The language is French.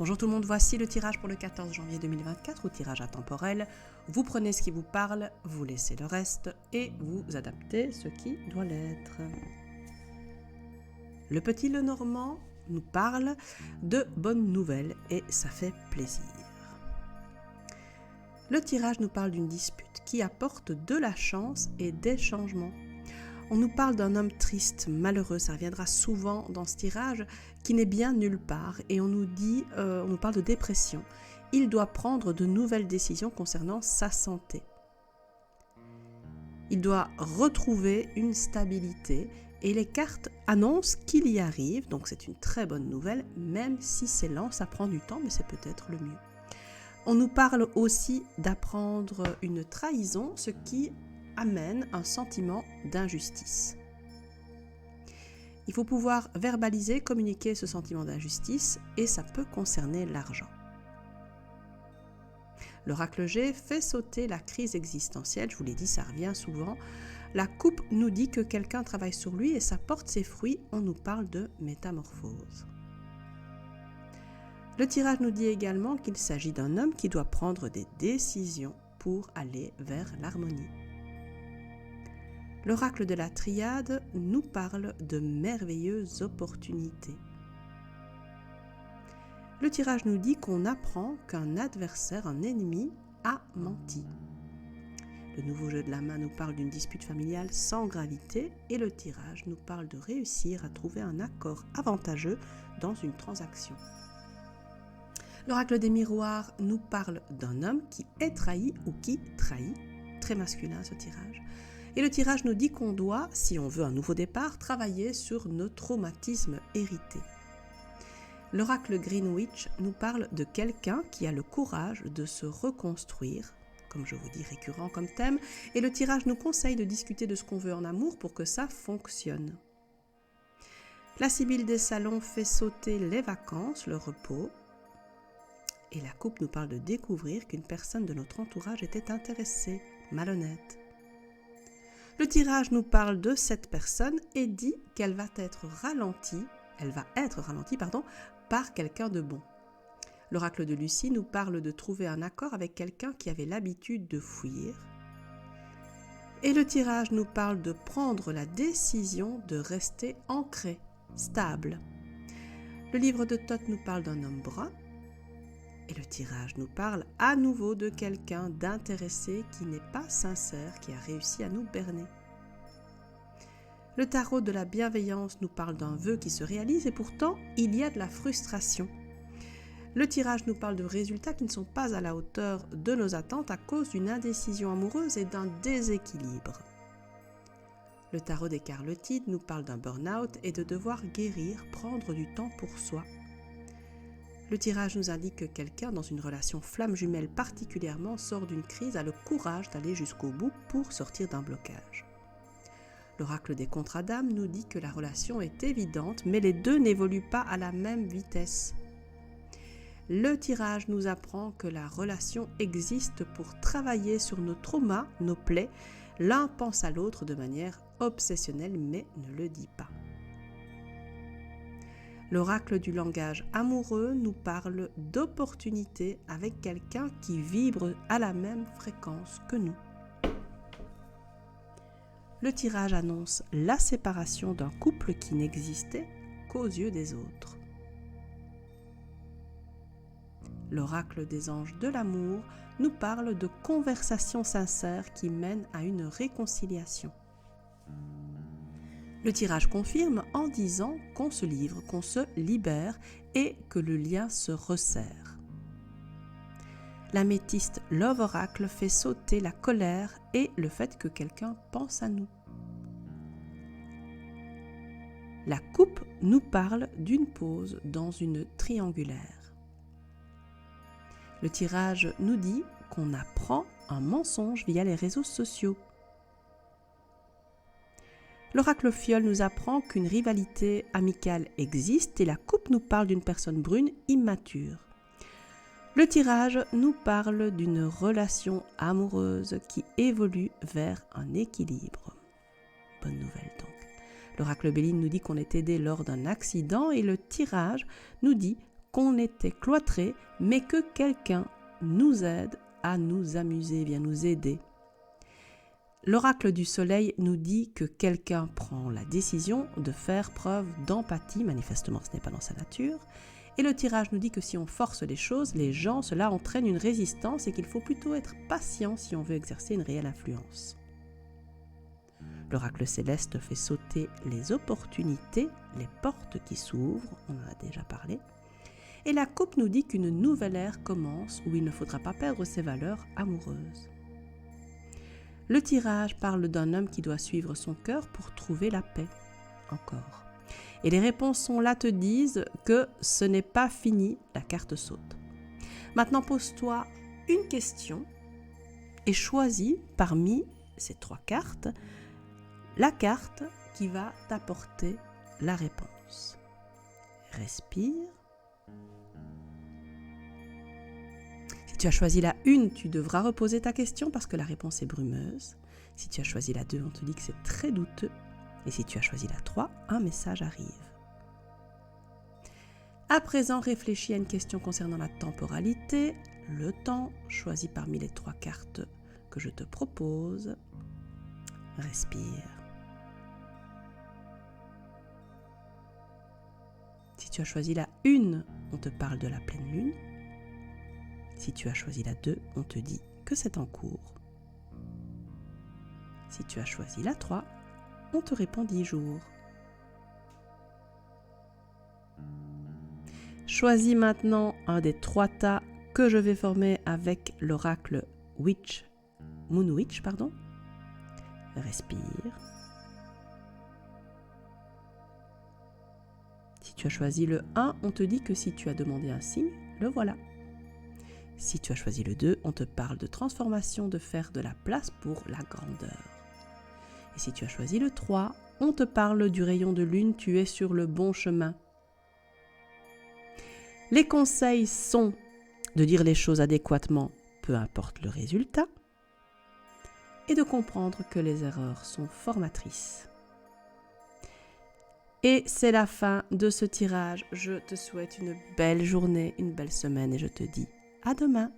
Bonjour tout le monde, voici le tirage pour le 14 janvier 2024 ou tirage intemporel. Vous prenez ce qui vous parle, vous laissez le reste et vous adaptez ce qui doit l'être. Le petit Lenormand nous parle de bonnes nouvelles et ça fait plaisir. Le tirage nous parle d'une dispute qui apporte de la chance et des changements. On nous parle d'un homme triste, malheureux, ça reviendra souvent dans ce tirage, qui n'est bien nulle part et on nous parle de dépression. Il doit prendre de nouvelles décisions concernant sa santé. Il doit retrouver une stabilité et les cartes annoncent qu'il y arrive, donc c'est une très bonne nouvelle, même si c'est lent, ça prend du temps, mais c'est peut-être le mieux. On nous parle aussi d'apprendre une trahison, ce qui amène un sentiment d'injustice. Il faut pouvoir verbaliser, communiquer ce sentiment d'injustice et ça peut concerner l'argent. L'oracle G fait sauter la crise existentielle, je vous l'ai dit, ça revient souvent. La coupe nous dit que quelqu'un travaille sur lui et ça porte ses fruits, on nous parle de métamorphose. Le tirage nous dit également qu'il s'agit d'un homme qui doit prendre des décisions pour aller vers l'harmonie. L'oracle de la Triade nous parle de merveilleuses opportunités. Le tirage nous dit qu'on apprend qu'un adversaire, un ennemi, a menti. Le nouveau jeu de la main nous parle d'une dispute familiale sans gravité et le tirage nous parle de réussir à trouver un accord avantageux dans une transaction. L'oracle des miroirs nous parle d'un homme qui est trahi ou qui trahit, très masculin ce tirage. Et le tirage nous dit qu'on doit, si on veut un nouveau départ, travailler sur nos traumatismes hérités. L'oracle Greenwich nous parle de quelqu'un qui a le courage de se reconstruire, comme je vous dis récurrent comme thème, et le tirage nous conseille de discuter de ce qu'on veut en amour pour que ça fonctionne. La Sibylle des salons fait sauter les vacances, le repos, et la coupe nous parle de découvrir qu'une personne de notre entourage était intéressée, malhonnête. Le tirage nous parle de cette personne et dit qu'elle va être ralentie, par quelqu'un de bon. L'oracle de Lucie nous parle de trouver un accord avec quelqu'un qui avait l'habitude de fuir. Et le tirage nous parle de prendre la décision de rester ancré, stable. Le livre de Thoth nous parle d'un homme brun. Et le tirage nous parle à nouveau de quelqu'un d'intéressé qui n'est pas sincère, qui a réussi à nous berner. Le tarot de la bienveillance nous parle d'un vœu qui se réalise et pourtant il y a de la frustration. Le tirage nous parle de résultats qui ne sont pas à la hauteur de nos attentes à cause d'une indécision amoureuse et d'un déséquilibre. Le tarot des Carlotides nous parle d'un burn-out et de devoir guérir, prendre du temps pour soi. Le tirage nous indique que quelqu'un dans une relation flamme jumelle particulièrement sort d'une crise, a le courage d'aller jusqu'au bout pour sortir d'un blocage. L'oracle des contrats d'âme nous dit que la relation est évidente, mais les deux n'évoluent pas à la même vitesse. Le tirage nous apprend que la relation existe pour travailler sur nos traumas, nos plaies. L'un pense à l'autre de manière obsessionnelle, mais ne le dit pas. L'oracle du langage amoureux nous parle d'opportunités avec quelqu'un qui vibre à la même fréquence que nous. Le tirage annonce la séparation d'un couple qui n'existait qu'aux yeux des autres. L'oracle des anges de l'amour nous parle de conversations sincères qui mènent à une réconciliation. Le tirage confirme en disant qu'on se livre, qu'on se libère et que le lien se resserre. L'améthyste Love Oracle fait sauter la colère et le fait que quelqu'un pense à nous. La coupe nous parle d'une pause dans une triangulaire. Le tirage nous dit qu'on apprend un mensonge via les réseaux sociaux. L'oracle fiole nous apprend qu'une rivalité amicale existe et la coupe nous parle d'une personne brune immature. Le tirage nous parle d'une relation amoureuse qui évolue vers un équilibre. Bonne nouvelle donc. L'oracle Béline nous dit qu'on est aidé lors d'un accident et le tirage nous dit qu'on était cloîtré, mais que quelqu'un nous aide à nous amuser, vient nous aider. L'oracle du soleil nous dit que quelqu'un prend la décision de faire preuve d'empathie, manifestement ce n'est pas dans sa nature, et le tirage nous dit que si on force les choses, les gens, cela entraîne une résistance et qu'il faut plutôt être patient si on veut exercer une réelle influence. L'oracle céleste fait sauter les opportunités, les portes qui s'ouvrent, on en a déjà parlé, et la coupe nous dit qu'une nouvelle ère commence où il ne faudra pas perdre ses valeurs amoureuses. Le tirage parle d'un homme qui doit suivre son cœur pour trouver la paix, encore. Et les réponses sont là, te disent que ce n'est pas fini, la carte saute. Maintenant, pose-toi une question et choisis parmi ces 3 cartes la carte qui va t'apporter la réponse. Respire. Si tu as choisi la 1, tu devras reposer ta question parce que la réponse est brumeuse. Si tu as choisi la 2, on te dit que c'est très douteux. Et si tu as choisi la 3, un message arrive. À présent, réfléchis à une question concernant la temporalité, le temps, choisis parmi les 3 cartes que je te propose. Respire. Si tu as choisi la 1, on te parle de la pleine lune. Si tu as choisi la 2, on te dit que c'est en cours. Si tu as choisi la 3, on te répond 10 jours. Choisis maintenant un des 3 tas que je vais former avec l'oracle Moon Witch. Respire. Si tu as choisi le 1, on te dit que si tu as demandé un signe, le voilà. Si tu as choisi le 2, on te parle de transformation, de faire de la place pour la grandeur. Et si tu as choisi le 3, on te parle du rayon de lune, tu es sur le bon chemin. Les conseils sont de dire les choses adéquatement, peu importe le résultat, et de comprendre que les erreurs sont formatrices. Et c'est la fin de ce tirage. Je te souhaite une belle journée, une belle semaine et je te dis à demain.